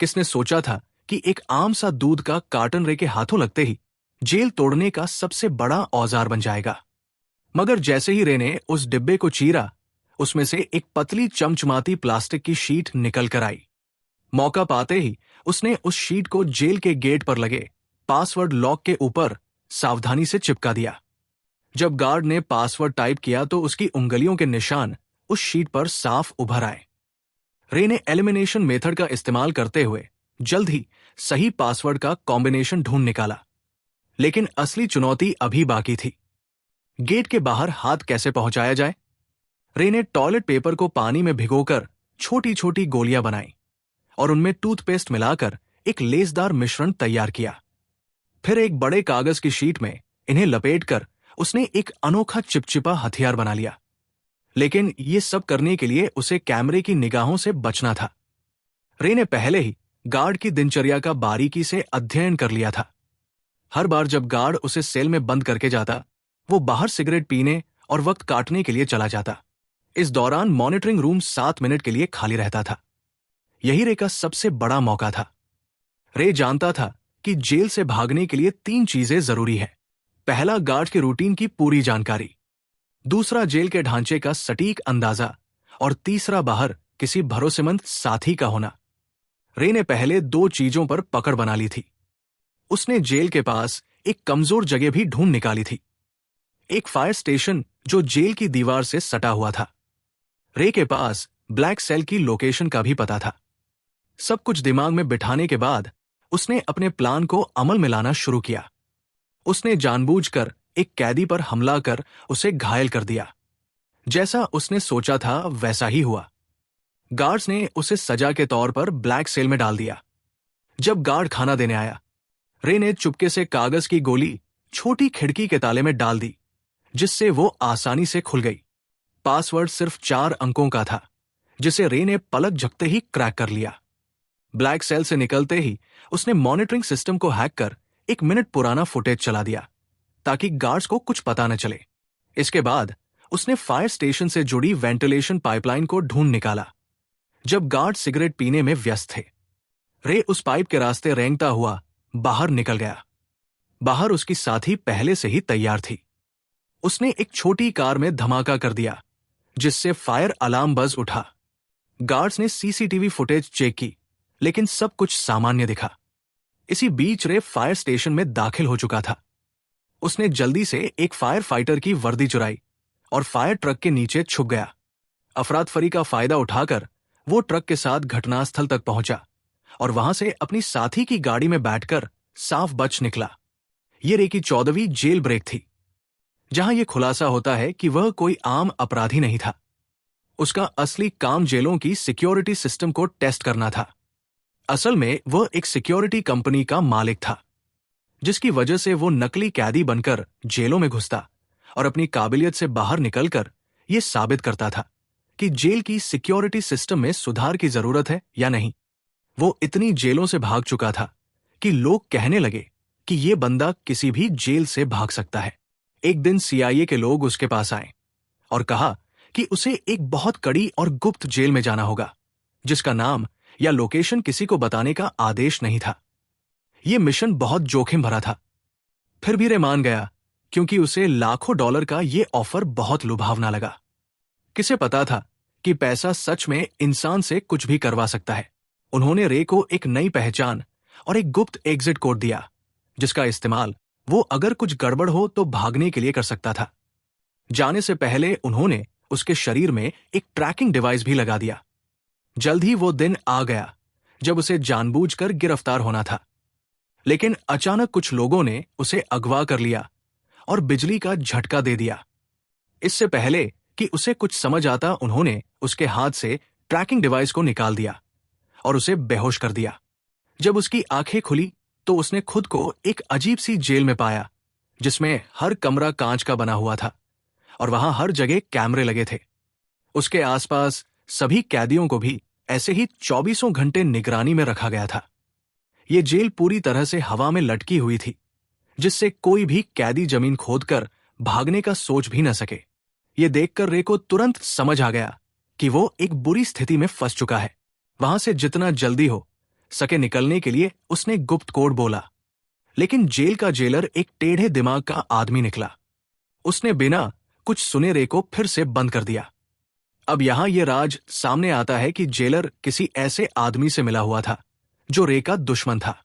किसने सोचा था कि एक आम सा दूध का कार्टन रे के हाथों लगते ही जेल तोड़ने का सबसे बड़ा औजार बन जाएगा। मगर जैसे ही रे ने उस डिब्बे को चीरा, उसमें से एक पतली चमचमाती प्लास्टिक की शीट निकल कर आई। मौका पाते ही उसने उस शीट को जेल के गेट पर लगे पासवर्ड लॉक के ऊपर सावधानी से चिपका दिया। जब गार्ड ने पासवर्ड टाइप किया तो उसकी उंगलियों के निशान उस शीट पर साफ उभर आए। रे ने एलिमिनेशन मेथड का इस्तेमाल करते हुए जल्द ही सही पासवर्ड का कॉम्बिनेशन ढूंढ निकाला। लेकिन असली चुनौती अभी बाकी थी। गेट के बाहर हाथ कैसे पहुंचाया जाए? रे ने टॉयलेट पेपर को पानी में भिगोकर छोटी छोटी गोलियां बनाई और उनमें टूथपेस्ट मिलाकर एक लेसदार मिश्रण तैयार किया। फिर एक बड़े कागज की शीट में इन्हें लपेटकर उसने एक अनोखा चिपचिपा हथियार बना लिया। लेकिन ये सब करने के लिए उसे कैमरे की निगाहों से बचना था। रे ने पहले ही गार्ड की दिनचर्या का बारीकी से अध्ययन कर लिया था। हर बार जब गार्ड उसे सेल में बंद करके जाता, वो बाहर सिगरेट पीने और वक्त काटने के लिए चला जाता। इस दौरान मॉनिटरिंग रूम 7 मिनट के लिए खाली रहता था। यही रे का सबसे बड़ा मौका था। रे जानता था कि जेल से भागने के लिए 3 चीजें जरूरी है। पहला, गार्ड के रूटीन की पूरी जानकारी। दूसरा, जेल के ढांचे का सटीक अंदाजा। और तीसरा, बाहर किसी भरोसेमंद साथी का होना। रे ने पहले 2 चीजों पर पकड़ बना ली थी। उसने जेल के पास एक कमजोर जगह भी ढूंढ निकाली थी, एक फायर स्टेशन जो जेल की दीवार से सटा हुआ था। रे के पास ब्लैक सेल की लोकेशन का भी पता था। सब कुछ दिमाग में बिठाने के बाद उसने अपने प्लान को अमल में लाना शुरू किया। उसने जानबूझकर एक कैदी पर हमला कर उसे घायल कर दिया। जैसा उसने सोचा था वैसा ही हुआ। गार्ड्स ने उसे सजा के तौर पर ब्लैक सेल में डाल दिया। जब गार्ड खाना देने आया, रे ने चुपके से कागज की गोली छोटी खिड़की के ताले में डाल दी, जिससे वो आसानी से खुल गई। पासवर्ड सिर्फ 4 अंकों का था, जिसे रे ने पलक झपकते ही क्रैक कर लिया। ब्लैक सेल से निकलते ही उसने मॉनिटरिंग सिस्टम को हैक कर 1 मिनट पुराना फुटेज चला दिया, ताकि गार्ड्स को कुछ पता न चले। इसके बाद उसने फायर स्टेशन से जुड़ी वेंटिलेशन पाइपलाइन को ढूंढ निकाला। जब गार्ड सिगरेट पीने में व्यस्त थे, रे उस पाइप के रास्ते रेंगता हुआ बाहर निकल गया। बाहर उसकी साथी पहले से ही तैयार थी। उसने एक छोटी कार में धमाका कर दिया, जिससे फायर अलार्म बज उठा। गार्ड्स ने सीसीटीवी फुटेज चेक की, लेकिन सब कुछ सामान्य दिखा। इसी बीच रे फायर स्टेशन में दाखिल हो चुका था। उसने जल्दी से एक फायर फाइटर की वर्दी चुराई और फायर ट्रक के नीचे छुप गया। अफरातफरी का फायदा उठाकर वो ट्रक के साथ घटनास्थल तक पहुंचा और वहां से अपनी साथी की गाड़ी में बैठकर साफ बच निकला। ये रे की 14वीं जेल ब्रेक थी, जहां यह खुलासा होता है कि वह कोई आम अपराधी नहीं था। उसका असली काम जेलों की सिक्योरिटी सिस्टम को टेस्ट करना था। असल में वह एक सिक्योरिटी कंपनी का मालिक था, जिसकी वजह से वो नकली कैदी बनकर जेलों में घुसता और अपनी काबिलियत से बाहर निकलकर यह साबित करता था कि जेल की सिक्योरिटी सिस्टम में सुधार की जरूरत है या नहीं। वो इतनी जेलों से भाग चुका था कि लोग कहने लगे कि यह बंदा किसी भी जेल से भाग सकता है। एक दिन सीआईए के लोग उसके पास आए और कहा कि उसे एक बहुत कड़ी और गुप्त जेल में जाना होगा, जिसका नाम या लोकेशन किसी को बताने का आदेश नहीं था। यह मिशन बहुत जोखिम भरा था। फिर भी रे मान गया, क्योंकि उसे लाखों डॉलर का यह ऑफर बहुत लुभावना लगा। किसे पता था कि पैसा सच में इंसान से कुछ भी करवा सकता है। उन्होंने रे को एक नई पहचान और एक गुप्त एग्जिट कोड दिया, जिसका इस्तेमाल वो अगर कुछ गड़बड़ हो तो भागने के लिए कर सकता था। जाने से पहले उन्होंने उसके शरीर में एक ट्रैकिंग डिवाइस भी लगा दिया। जल्द ही वो दिन आ गया जब उसे जानबूझकर गिरफ्तार होना था। लेकिन अचानक कुछ लोगों ने उसे अगवा कर लिया और बिजली का झटका दे दिया। इससे पहले कि उसे कुछ समझ आता, उन्होंने उसके हाथ से ट्रैकिंग डिवाइस को निकाल दिया और उसे बेहोश कर दिया। जब उसकी आंखें खुली तो उसने खुद को एक अजीब सी जेल में पाया, जिसमें हर कमरा कांच का बना हुआ था और वहां हर जगह कैमरे लगे थे। उसके आसपास सभी कैदियों को भी ऐसे ही 24 घंटे निगरानी में रखा गया था। यह जेल पूरी तरह से हवा में लटकी हुई थी, जिससे कोई भी कैदी जमीन खोदकर भागने का सोच भी न सके। यह देखकर रे को तुरंत समझ आ गया कि वो एक बुरी स्थिति में फंस चुका है। वहां से जितना जल्दी हो सके निकलने के लिए उसने गुप्त कोड बोला। लेकिन जेल का जेलर एक टेढ़े दिमाग का आदमी निकला। उसने बिना कुछ सुने रे को फिर से बंद कर दिया। अब यहां यह राज सामने आता है कि जेलर किसी ऐसे आदमी से मिला हुआ था जो रे का दुश्मन था।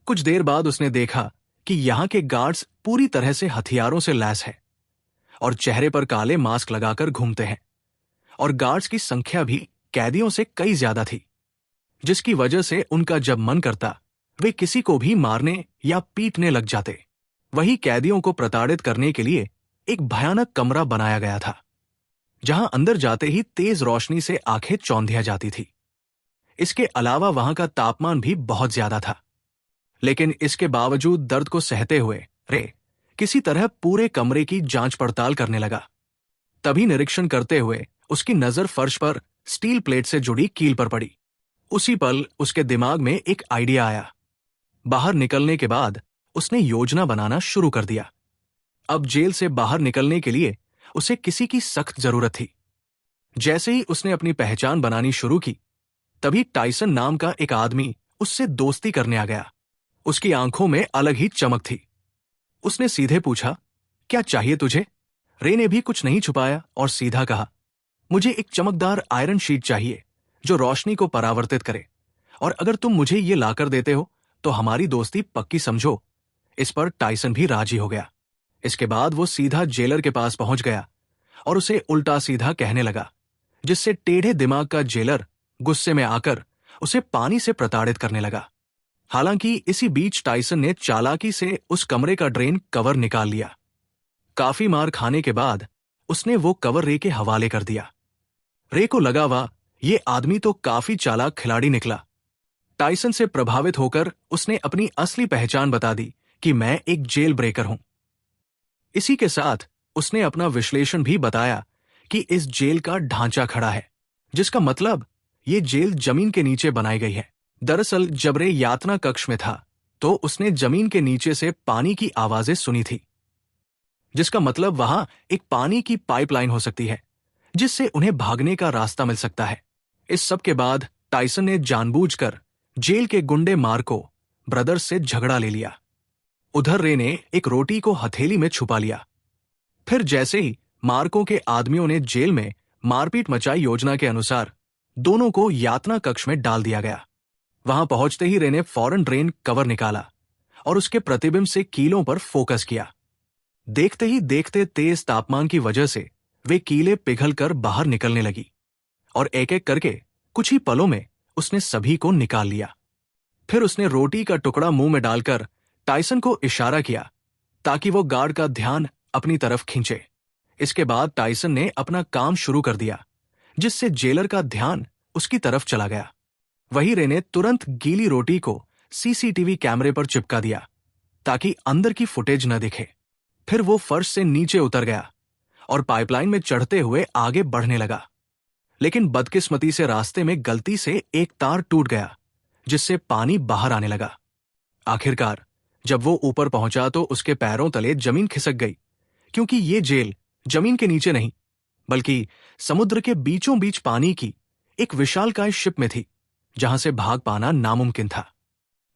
कुछ देर बाद उसने देखा कि यहां के गार्ड्स पूरी तरह से हथियारों से लैस है और चेहरे पर काले मास्क लगाकर घूमते हैं, और गार्ड्स की संख्या भी कैदियों से कई ज्यादा थी, जिसकी वजह से उनका जब मन करता वे किसी को भी मारने या पीटने लग जाते। वही कैदियों को प्रताड़ित करने के लिए एक भयानक कमरा बनाया गया था, जहां अंदर जाते ही तेज रोशनी से आंखें चौंधिया जाती थी। इसके अलावा वहां का तापमान भी बहुत ज्यादा था। लेकिन इसके बावजूद दर्द को सहते हुए रे किसी तरह पूरे कमरे की जांच पड़ताल करने लगा। तभी निरीक्षण करते हुए उसकी नजर फर्श पर स्टील प्लेट से जुड़ी कील पर पड़ी। उसी पल उसके दिमाग में एक आइडिया आया। बाहर निकलने के बाद उसने योजना बनाना शुरू कर दिया। अब जेल से बाहर निकलने के लिए उसे किसी की सख्त जरूरत थी। जैसे ही उसने अपनी पहचान बनानी शुरू की, तभी टाइसन नाम का एक आदमी उससे दोस्ती करने आ गया। उसकी आंखों में अलग ही चमक थी। उसने सीधे पूछा, क्या चाहिए तुझे? रे ने भी कुछ नहीं छुपाया और सीधा कहा, मुझे एक चमकदार आयरन शीट चाहिए जो रोशनी को परावर्तित करे, और अगर तुम मुझे ये लाकर देते हो तो हमारी दोस्ती पक्की समझो। इस पर टाइसन भी राजी हो गया। इसके बाद वो सीधा जेलर के पास पहुंच गया और उसे उल्टा सीधा कहने लगा, जिससे टेढ़े दिमाग का जेलर गुस्से में आकर उसे पानी से प्रताड़ित करने लगा। हालांकि इसी बीच टाइसन ने चालाकी से उस कमरे का ड्रेन कवर निकाल लिया। काफी मार खाने के बाद उसने वो कवर रे के हवाले कर दिया। रे को लगा, वाह, ये आदमी तो काफी चालाक खिलाड़ी निकला। टाइसन से प्रभावित होकर उसने अपनी असली पहचान बता दी कि मैं एक जेल ब्रेकर हूं। इसी के साथ उसने अपना विश्लेषण भी बताया कि इस जेल का ढांचा खड़ा है, जिसका मतलब ये जेल जमीन के नीचे बनाई गई है। दरअसल जब रे यातना कक्ष में था तो उसने जमीन के नीचे से पानी की आवाजें सुनी थी, जिसका मतलब वहां एक पानी की पाइपलाइन हो सकती है जिससे उन्हें भागने का रास्ता मिल सकता है। इस सब के बाद टाइसन ने जानबूझकर जेल के गुंडे मार्को ब्रदर्स से झगड़ा ले लिया। उधर रे ने एक रोटी को हथेली में छुपा लिया। फिर जैसे ही मार्को के आदमियों ने जेल में मारपीट मचाई, योजना के अनुसार दोनों को यातना कक्ष में डाल दिया गया। वहां पहुंचते ही रे ने फौरन ड्रेन कवर निकाला और उसके प्रतिबिंब से कीलों पर फोकस किया। देखते ही देखते तेज तापमान की वजह से वे कीलें पिघलकर बाहर निकलने लगी और एक एक करके कुछ ही पलों में उसने सभी को निकाल लिया। फिर उसने रोटी का टुकड़ा मुंह में डालकर टाइसन को इशारा किया ताकि वो गार्ड का ध्यान अपनी तरफ खींचे। इसके बाद टाइसन ने अपना काम शुरू कर दिया, जिससे जेलर का ध्यान उसकी तरफ चला गया। वही रे ने तुरंत गीली रोटी को सीसीटीवी कैमरे पर चिपका दिया ताकि अंदर की फुटेज न दिखे। फिर वो फर्श से नीचे उतर गया और पाइपलाइन में चढ़ते हुए आगे बढ़ने लगा। लेकिन बदकिस्मती से रास्ते में गलती से एक तार टूट गया, जिससे पानी बाहर आने लगा। आखिरकार जब वो ऊपर पहुंचा तो उसके पैरों तले जमीन खिसक गई, क्योंकि ये जेल जमीन के नीचे नहीं बल्कि समुद्र के बीचों बीच पानी की एक विशालकाय शिप में थी, जहां से भाग पाना नामुमकिन था।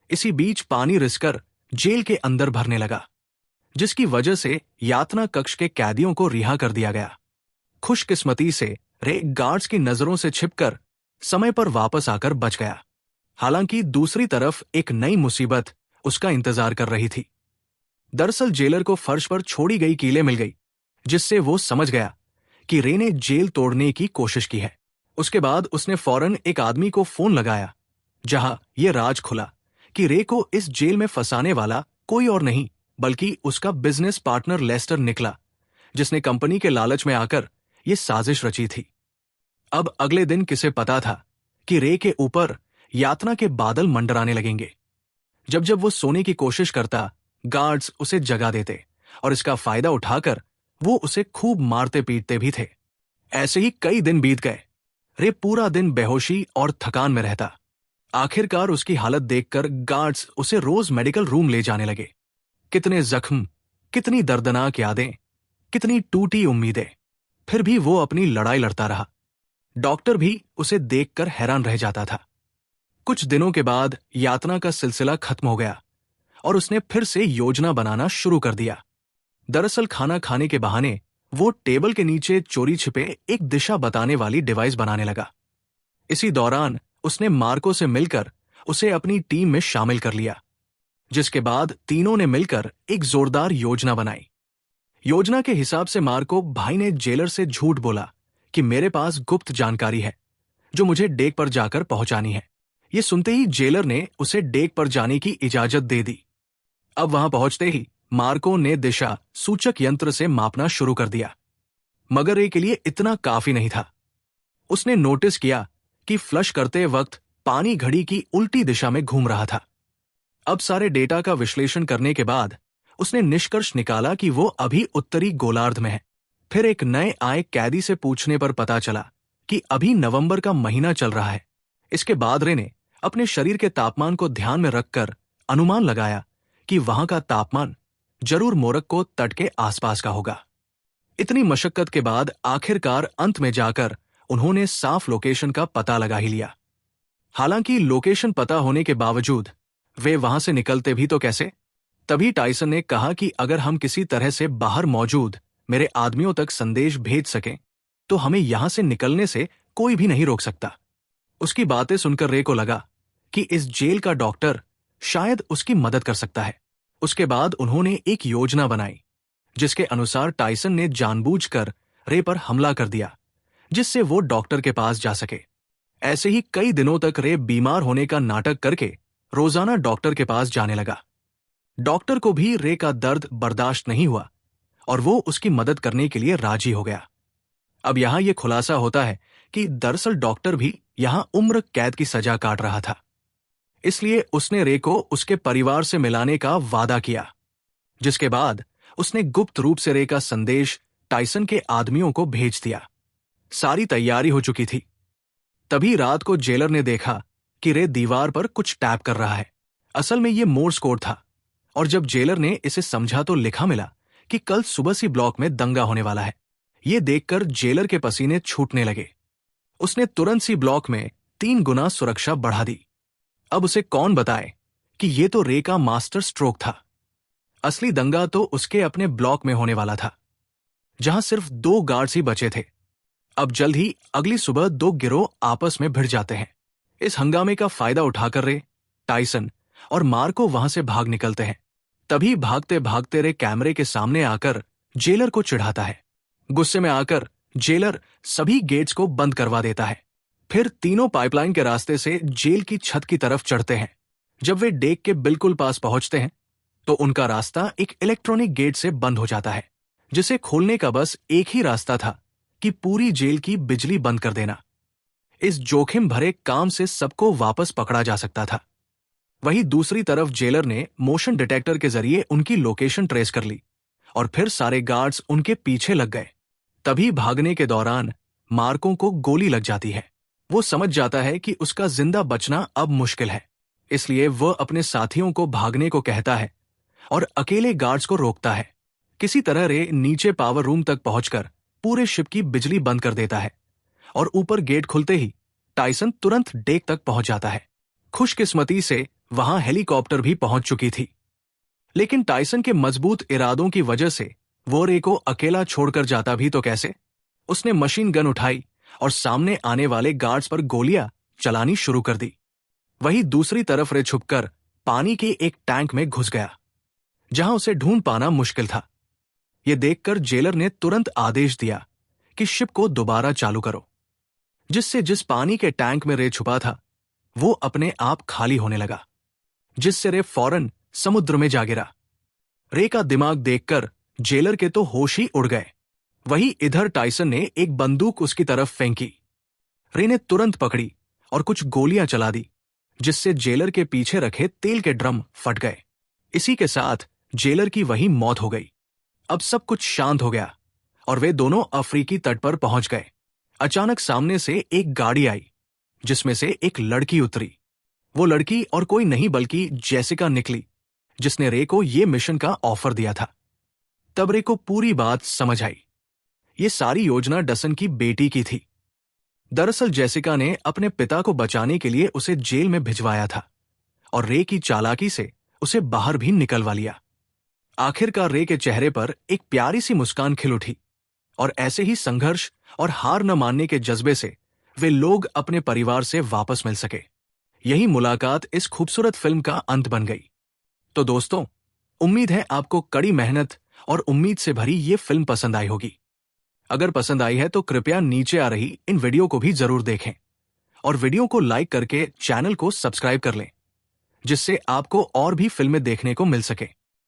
इसी बीच पानी रिसकर जेल के अंदर भरने लगा, जिसकी वजह से यातना कक्ष के कैदियों को रिहा कर दिया गया। खुशकिस्मती से रे गार्ड्स की नजरों से छिपकर समय पर वापस आकर बच गया। हालांकि दूसरी तरफ एक नई मुसीबत उसका इंतजार कर रही थी। दरअसल जेलर को फर्श पर छोड़ी गई कीलें मिल गई, जिससे वो समझ गया कि रे ने जेल तोड़ने की कोशिश की है। उसके बाद उसने फौरन एक आदमी को फोन लगाया, जहां यह राज खुला कि रे को इस जेल में फंसाने वाला कोई और नहीं बल्कि उसका बिजनेस पार्टनर लेस्टर निकला, जिसने कंपनी के लालच में आकर यह साजिश रची थी। अब अगले दिन किसे पता था कि रे के ऊपर यातना के बादल मंडराने लगेंगे। जब जब वो सोने की कोशिश करता, गार्ड्स उसे जगा देते और इसका फायदा उठाकर वो उसे खूब मारते पीटते भी थे। ऐसे ही कई दिन बीत गए। रे पूरा दिन बेहोशी और थकान में रहता। आखिरकार उसकी हालत देखकर गार्ड्स उसे रोज मेडिकल रूम ले जाने लगे। कितने जख्म, कितनी दर्दनाक यादें, कितनी टूटी उम्मीदें, फिर भी वो अपनी लड़ाई लड़ता रहा। डॉक्टर भी उसे देखकर हैरान रह जाता था। कुछ दिनों के बाद यातना का सिलसिला खत्म हो गया और उसने फिर से योजना बनाना शुरू कर दिया। दरअसल खाना खाने के बहाने वो टेबल के नीचे चोरी छिपे एक दिशा बताने वाली डिवाइस बनाने लगा। इसी दौरान उसने मार्को से मिलकर उसे अपनी टीम में शामिल कर लिया, जिसके बाद तीनों ने मिलकर एक जोरदार योजना बनाई। योजना के हिसाब से मार्को भाई ने जेलर से झूठ बोला कि मेरे पास गुप्त जानकारी है जो मुझे डेक पर जाकर पहुंचानी है। ये सुनते ही जेलर ने उसे डेक पर जाने की इजाजत दे दी। अब वहां पहुंचते ही मार्को ने दिशा सूचक यंत्र से मापना शुरू कर दिया, मगर रे के लिए इतना काफी नहीं था। उसने नोटिस किया कि फ्लश करते वक्त पानी घड़ी की उल्टी दिशा में घूम रहा था। अब सारे डेटा का विश्लेषण करने के बाद उसने निष्कर्ष निकाला कि वो अभी उत्तरी गोलार्ध में है। फिर एक नए आए कैदी से पूछने पर पता चला कि अभी नवंबर का महीना चल रहा है। इसके बाद रे ने अपने शरीर के तापमान को ध्यान में रखकर अनुमान लगाया कि वहां का तापमान जरूर मोरक्को तट के आसपास का होगा। इतनी मशक्कत के बाद आखिरकार अंत में जाकर उन्होंने साफ लोकेशन का पता लगा ही लिया। हालांकि लोकेशन पता होने के बावजूद वे वहां से निकलते भी तो कैसे? तभी टाइसन ने कहा कि अगर हम किसी तरह से बाहर मौजूद मेरे आदमियों तक संदेश भेज सकें तो हमें यहां से निकलने से कोई भी नहीं रोक सकता। उसकी बातें सुनकर रे को लगा कि इस जेल का डॉक्टर शायद उसकी मदद कर सकता है। उसके बाद उन्होंने एक योजना बनाई जिसके अनुसार टाइसन ने जानबूझकर रे पर हमला कर दिया, जिससे वो डॉक्टर के पास जा सके। ऐसे ही कई दिनों तक रे बीमार होने का नाटक करके रोजाना डॉक्टर के पास जाने लगा। डॉक्टर को भी रे का दर्द बर्दाश्त नहीं हुआ और वो उसकी मदद करने के लिए राजी हो गया। अब यहां यह खुलासा होता है कि दरअसल डॉक्टर भी यहां उम्र कैद की सजा काट रहा था, इसलिए उसने रे को उसके परिवार से मिलाने का वादा किया, जिसके बाद उसने गुप्त रूप से रे का संदेश टाइसन के आदमियों को भेज दिया। सारी तैयारी हो चुकी थी। तभी रात को जेलर ने देखा कि रे दीवार पर कुछ टैप कर रहा है। असल में यह मोर्स कोड था और जब जेलर ने इसे समझा तो लिखा मिला कि कल सुबह सी ब्लॉक में दंगा होने वाला है। यह देखकर जेलर के पसीने छूटने लगे। उसने तुरंत सी ब्लॉक में 3 गुना सुरक्षा बढ़ा दी। अब उसे कौन बताए कि यह तो रे का मास्टर स्ट्रोक था। असली दंगा तो उसके अपने ब्लॉक में होने वाला था, जहां सिर्फ 2 गार्ड्स ही बचे थे। अब जल्द ही अगली सुबह 2 गिरोह आपस में भिड़ जाते हैं। इस हंगामे का फायदा उठाकर रे, टाइसन और मार्को वहां से भाग निकलते हैं। तभी भागते भागते रे कैमरे के सामने आकर जेलर को चिढ़ाता है। गुस्से में आकर जेलर सभी गेट्स को बंद करवा देता है। फिर तीनों पाइपलाइन के रास्ते से जेल की छत की तरफ चढ़ते हैं। जब वे डेक के बिल्कुल पास पहुंचते हैं तो उनका रास्ता एक इलेक्ट्रॉनिक गेट से बंद हो जाता है, जिसे खोलने का बस एक ही रास्ता था कि पूरी जेल की बिजली बंद कर देना। इस जोखिम भरे काम से सबको वापस पकड़ा जा सकता था। वहीं दूसरी तरफ जेलर ने मोशन डिटेक्टर के जरिए उनकी लोकेशन ट्रेस कर ली और फिर सारे गार्ड्स उनके पीछे लग गए। तभी भागने के दौरान मार्को को गोली लग जाती है। वो समझ जाता है कि उसका जिंदा बचना अब मुश्किल है, इसलिए वह अपने साथियों को भागने को कहता है और अकेले गार्ड्स को रोकता है। किसी तरह रे नीचे पावर रूम तक पहुंचकर पूरे शिप की बिजली बंद कर देता है और ऊपर गेट खुलते ही टाइसन तुरंत डेक तक पहुंच जाता है। खुशकिस्मती से वहां हेलीकॉप्टर भी पहुंच चुकी थी, लेकिन टाइसन के मजबूत इरादों की वजह से वो रे को अकेला छोड़कर जाता भी तो कैसे। उसने मशीन गन उठाई और सामने आने वाले गार्ड्स पर गोलियां चलानी शुरू कर दी। वहीं दूसरी तरफ रे छुपकर पानी के एक टैंक में घुस गया, जहां उसे ढूंढ पाना मुश्किल था। यह देखकर जेलर ने तुरंत आदेश दिया कि शिप को दोबारा चालू करो, जिससे जिस पानी के टैंक में रे छुपा था वो अपने आप खाली होने लगा, जिससे रे फौरन समुद्र में जा गिरा। रे का दिमाग देखकर जेलर के तो होश ही उड़ गए। वहीं इधर टाइसन ने एक बंदूक उसकी तरफ फेंकी। रे ने तुरंत पकड़ी और कुछ गोलियां चला दी, जिससे जेलर के पीछे रखे तेल के ड्रम फट गए। इसी के साथ जेलर की वही मौत हो गई। अब सब कुछ शांत हो गया और वे दोनों अफ्रीकी तट पर पहुंच गए। अचानक सामने से एक गाड़ी आई, जिसमें से एक लड़की उतरी। वो लड़की और कोई नहीं बल्कि जेसिका निकली, जिसने रे को ये मिशन का ऑफर दिया था। तब रे को पूरी बात समझ आई। ये सारी योजना डसन की बेटी की थी। दरअसल जेसिका ने अपने पिता को बचाने के लिए उसे जेल में भिजवाया था और रे की चालाकी से उसे बाहर भी निकलवा लिया। आखिरकार रे के चेहरे पर एक प्यारी सी मुस्कान खिल उठी और ऐसे ही संघर्ष और हार न मानने के जज्बे से वे लोग अपने परिवार से वापस मिल सके। यही मुलाकात इस खूबसूरत फिल्म का अंत बन गई। तो दोस्तों, उम्मीद है आपको कड़ी मेहनत और उम्मीद से भरी ये फिल्म पसंद आई होगी। अगर पसंद आई है तो कृपया नीचे आ रही इन वीडियो को भी जरूर देखें और वीडियो को लाइक करके चैनल को सब्सक्राइब कर लें, जिससे आपको और भी फिल्में देखने को मिल सके।